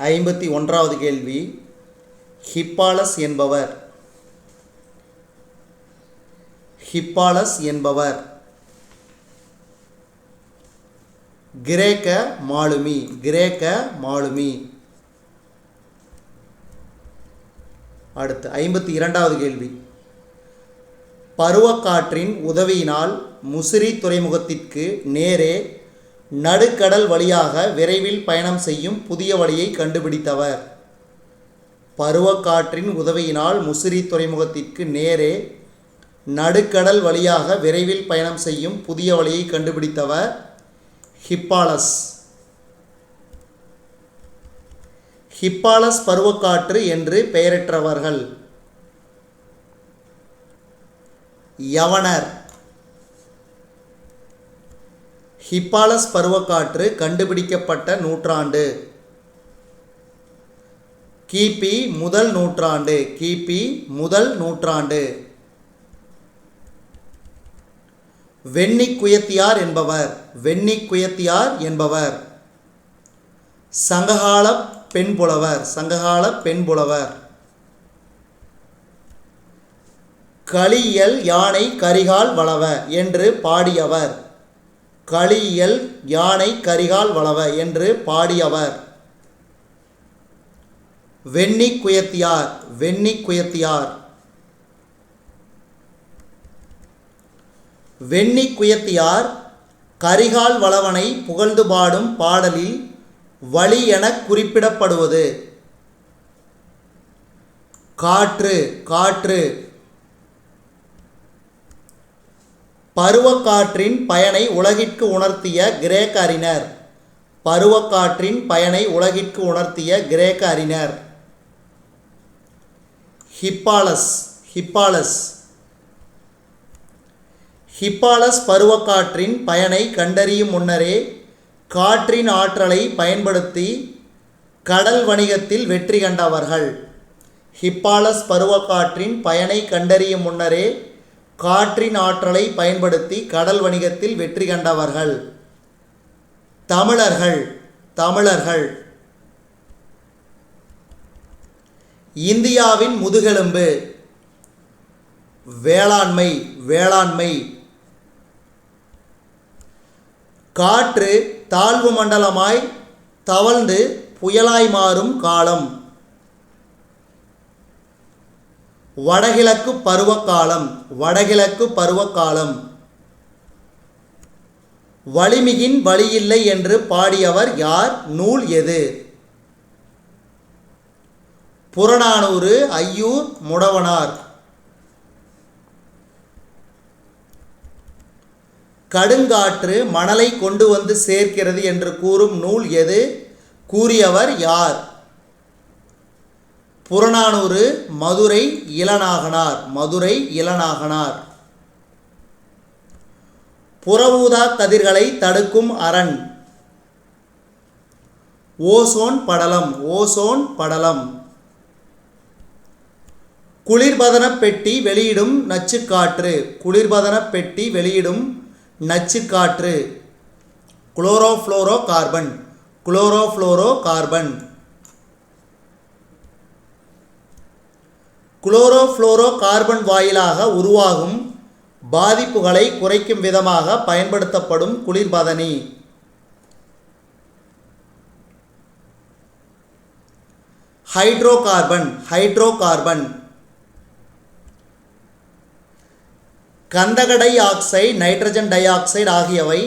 51வது கேள்வி. ஹிப்பாலஸ் என்பவர் கிரேக்க மாலுமி. அடுத்து 52வது கேள்வி. பருவக்காற்றின் உதவியினால் முசிறி துறைமுகத்திற்கு நேரே நடுக்கடல் வழியாக விரைவில் பயணம் செய்யும் புதிய வழியை கண்டுபிடித்தவர். பருவக்காற்றின் உதவியினால் முசிறி துறைமுகத்திற்கு நேரே நடுக்கடல் வழியாக விரைவில் பயணம் செய்யும் புதிய வழியை கண்டுபிடித்தவர் ஹிப்பாலஸ். ஹிப்பாலஸ் பருவக்காற்று என்று பெயரிட்டவர்கள் யவனர். ஹிப்பாலஸ் பருவக்காற்று கண்டுபிடிக்கப்பட்ட நூற்றாண்டு கிபி முதல் நூற்றாண்டு. வெண்ணிக்குயத்தியார் என்பவர் சங்ககால பெண்புலவர். களியியல் யானை கரிகால் வளவ என்று பாடியவர் வெண்ணிக்குயத்தியார். கரிகால் வளவனை புகழ்ந்து பாடும் பாடலில் வழி என குறிப்பிடப்படுவது காற்று. பருவக்காற்றின் பயனை உலகிற்கு உணர்த்திய கிரேக்க அறிஞர் ஹிப்பாலஸ் பருவக்காற்றின் பயனை கண்டறியும் முன்னரே காற்றின் ஆற்றலை பயன்படுத்தி கடல் வணிகத்தில் வெற்றி கண்டவர்கள். ஹிப்பாலஸ் பருவக்காற்றின் பயனை கண்டறியும் முன்னரே காற்றின் ஆற்றலை பயன்படுத்தி கடல் வணிகத்தில் வெற்றி கண்டவர்கள் தமிழர்கள். இந்தியாவின் முதுகெலும்பு வேளாண்மை. காற்று தாழ்வு மண்டலமாய் தவழ்ந்து புயலாய் மாறும் காலம் வடகிழக்கு பருவக்காலம். வளிமிகின் வழியில்லை என்று பாடியவர் யார்? நூல் எது? புறநானூறு, ஐயூர், முடவனார். கடுங்காற்று மணலை கொண்டு வந்து சேர்க்கிறது என்று கூறும் நூல் எது? கூறியவர் யார்? புறநானூறு, மதுரை இளநாகனார். புறஊதா கதிர்களை தடுக்கும் அரண் ஓசோன் படலம். குளிர்பதன பெட்டி வெளியிடும் நச்சுக்காற்று குளோரோஃப்ளோரோ கார்பன். குளோரோஃப்ளோரோ கார்பன் வாயிலாக உருவாகும் பாதிப்புகளை குறைக்கும் விதமாக பயன்படுத்தப்படும் குளிர்பதனி ஹைட்ரோகார்பன். கந்தக di oxide, nitrogen di oxide ஆகியவை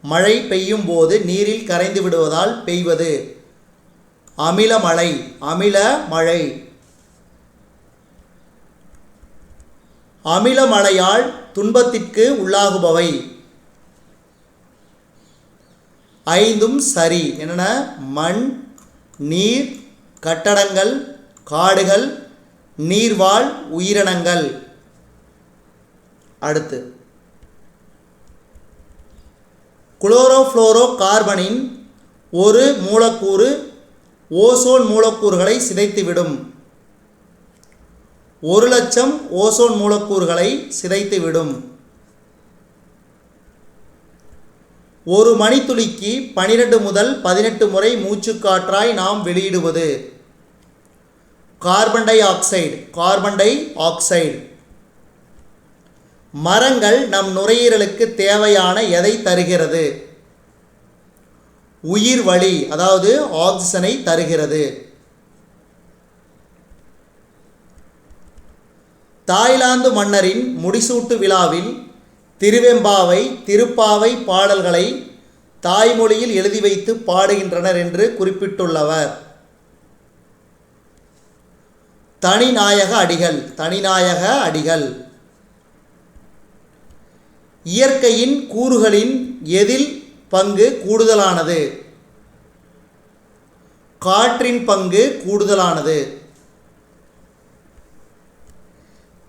மழை பெய்யும் போது நீரில் கரைந்து விடுவதால் பெய்வது அமில மழை. அமில மழையால் துன்பத்திற்கு உள்ளாகுபவை ஐந்தும் சரி. என்னென்ன? மண், நீர், கட்டடங்கள், காடுகள், நீர்வாழ் உயிரினங்கள். அடுத்து குளோரோஃப்ளோரோ கார்பனின் ஒரு மூலக்கூறு ஓசோன் மூலக்கூறுகளை சிதைத்துவிடும். 1,00,000 ஓசோன் மூலக்கூறுகளை சிதைத்துவிடும். ஒரு மணித்துளிக்கு 12 முதல் 18 முறை மூச்சுக்காற்றாய் நாம் வெளியிடுவது carbon di oxide. Carbon di oxide. மரங்கள் நம் நுரையீரலுக்கு தேவையான எதை தருகிறது? உயிர் வளி, அதாவது ஆக்சிஜனை தருகிறது. தாய்லாந்து மன்னரின் முடிசூட்டு விழாவில் திருவெம்பாவை திருப்பாவை பாடல்களை தாய்மொழியில் எழுதி வைத்து பாடுகின்றனர் என்று குறிப்பிட்டுள்ளவர் தனிநாயக அடிகள். தனிநாயக அடிகள். இயற்கையின் கூறுகளின் எதில் பங்கு கூடுதலானது? காற்றின் பங்கு கூடுதலானது.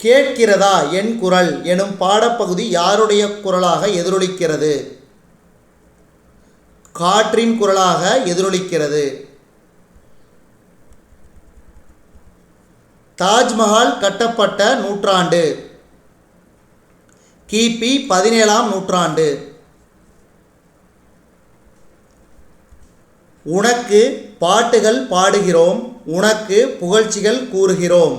கேட்கிறதா என் குரல் எனும் பாடப்பகுதி யாருடைய குரலாக எதிரொலிக்கிறது? காற்றின் குரலாக எதிரொலிக்கிறது. தாஜ்மஹால் கட்டப்பட்ட நூற்றாண்டு கிபி 17ஆம் நூற்றாண்டு. உனக்கு பாட்டுகள் பாடுகிறோம், உனக்கு புகழ்ச்சிகள் கூறுகிறோம்.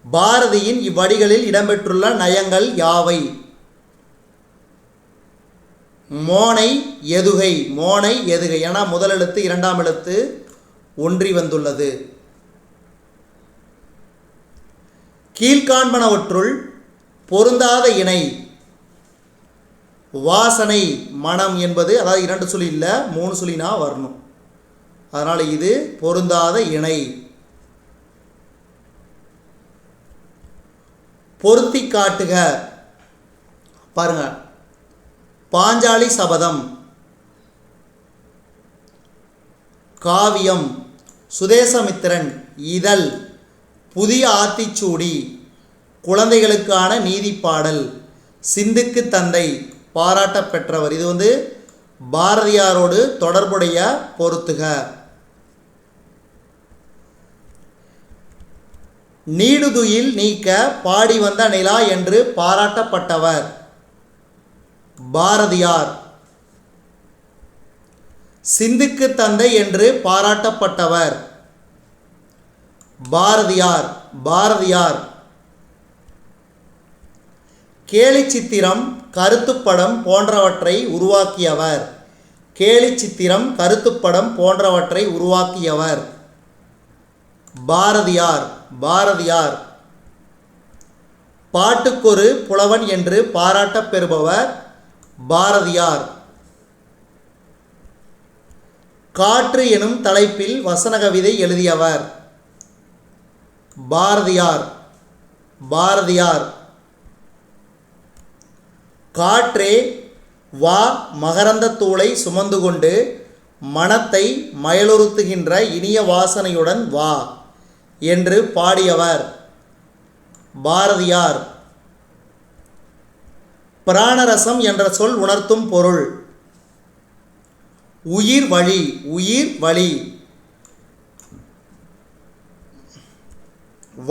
பாரதியின் இவ்வடிகளில் இடம்பெற்றுள்ள நயங்கள் யாவை? மோனை எதுகை. மோனை எதுகை என முதல் எழுத்து இரண்டாம் எழுத்து ஒன்றி வந்துள்ளது. கீழ்காண்பனவற்றுள் பொருந்தாத இணை. வாசனை, மனம் என்பது, அதாவது 2 சுழி இல்லை 3 சுழினா வரணும். அதனால் இது பொருந்தாத இணை. பொருத்தி காட்டுக. பாருங்க, பாஞ்சாலி சபதம், காவியம், சுதேசமித்திரன், இதழ், புதிய ஆத்திச்சூடி, குழந்தைகளுக்கான நீதிப்பாடல், சிந்துக்கு தந்தை, பாராட்ட பெற்றவர். இது பாரதியாரோடு தொடர்புடைய பொருத்துக. நீடுதுயில் நீக்க பாடி வந்த நிலா என்று பாராட்டப்பட்டவர் பாரதியார். சிந்துக்கு தந்தை என்று பாராட்டப்பட்டவர் பாரதியார். பாரதியார். கேலிச்சித்திரம், கருத்துப்படம் போன்றவற்றை உருவாக்கியவர். கேலிச்சித்திரம், கருத்துப்படம் போன்றவற்றை உருவாக்கியவர் பாரதியார். பாரதியார். பாட்டுக்கொரு புலவன் என்று பாராட்டப் பெறுபவர் பாரதியார். காற்று எனும் தலைப்பில் வசன கவிதை எழுதியவர் பாரதியார். பாரதியார். காற்றே வா மகரந்த தூளை சுமந்து கொண்டு மனத்தை மயலுறுத்துகின்ற இனிய வாசனையுடன் வா என்று பாடியவர் பாரதியார். பிராணரசம் என்ற சொல் உணர்த்தும் பொருள் உயிர் வழி. உயிர் வழி.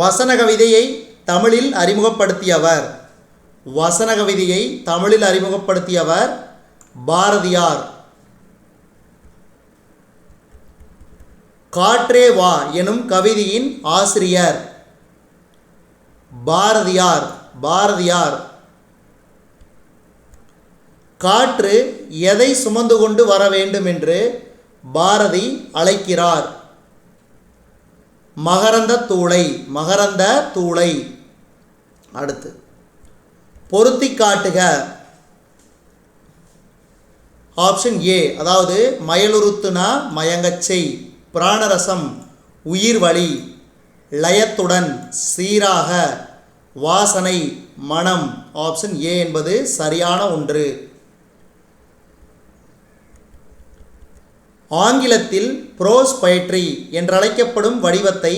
வசன கவிதையை தமிழில் அறிமுகப்படுத்தியவர். வசன கவிதையை தமிழில் அறிமுகப்படுத்தியவர் பாரதியார். காற்றே வா எனும் கவிதையின் ஆசிரியர் பாரதியார். பாரதியார். காற்று எதை சுமந்து கொண்டு வர வேண்டும் என்று பாரதி அழைக்கிறார்? மகரந்த தூளை. மகரந்த தூளை. அடுத்து பொருத்தி காட்டுக. ஆப்ஷன் ஏ, அதாவது மயலுறுத்துனா மயங்கச்சை, பிராணரசம் உயிர் வழி, லயத்துடன் சீராக, வாசனை மனம். ஆப்ஷன் ஏ என்பது சரியான ஒன்று. ஆங்கிலத்தில் ப்ரோஸ் பொயட்ரி என்றழைக்கப்படும் வடிவத்தை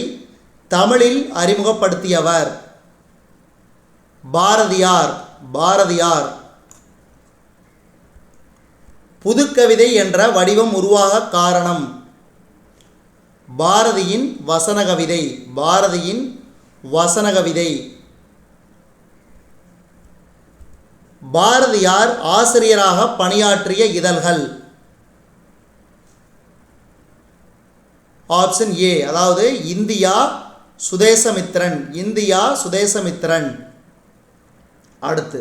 தமிழில் அறிமுகப்படுத்தியவர் பாரதியார். பாரதியார். புதுக்கவிதை என்ற வடிவம் உருவாக காரணம் பாரதியின் வசன கவிதை. பாரதியின் வசன கவிதை. பாரதியார் ஆசிரியராக பணியாற்றிய இதழ்கள். ஆப்ஷன் ஏ, அதாவது இந்தியா சுதேசமித்திரன். இந்தியா சுதேசமித்திரன். அடுத்து,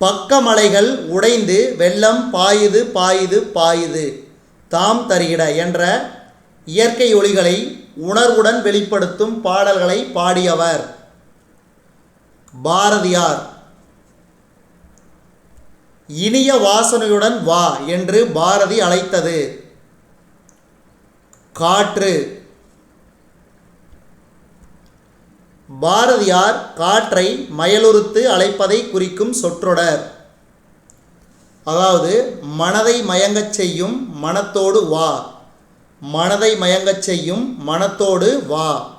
பக்கமலைகள் உடைந்து வெள்ளம் பாயுது பாயுது பாயுது தாம் தருகிட என்ற இயற்கை ஒளிகளை உணர்வுடன் வெளிப்படுத்தும் பாடல்களை பாடியவர் பாரதியார். இனிய வாசனையுடன் வா என்று பாரதி அழைத்தது காற்று. பாரதியார் காற்றை மயலுறுத்து அழைப்பதை குறிக்கும் சொற்றொடர். அதாவது மனதை மயங்கச் செய்யும் மனத்தோடு வா. மனதை மயங்கச் செய்யும் மனத்தோடு வா.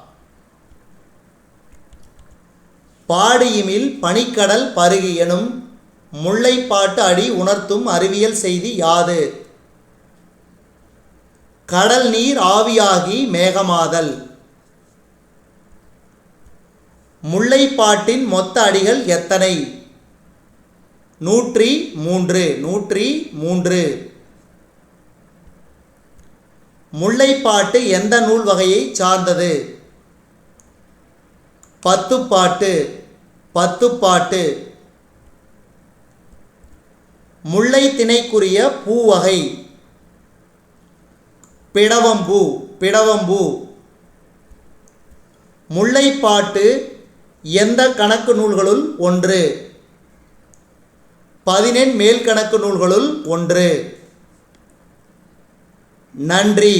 பாடியுமில் பனிக்கடல் பருகி எனும் முல்லைப்பாட்டு அடி உணர்த்தும் அறிவியல் செய்தி யாது? கடல் நீர் ஆவியாகி மேகமாதல். முல்லைப்பாட்டின் மொத்த அடிகள் எத்தனை? 103. 103. முல்லைப்பாட்டு எந்த நூல் வகையை சார்ந்தது? பத்துப்பாட்டு. பத்துப்பாட்டு. முல்லை திணைக்குரிய பூவகை பிடவம்பூ. பிடவம்பூ. முல்லைப்பாட்டு எந்த கணக்கு நூல்களுள் ஒன்று? 14 மேல்கணக்கு நூல்களுள் ஒன்று. நன்றி.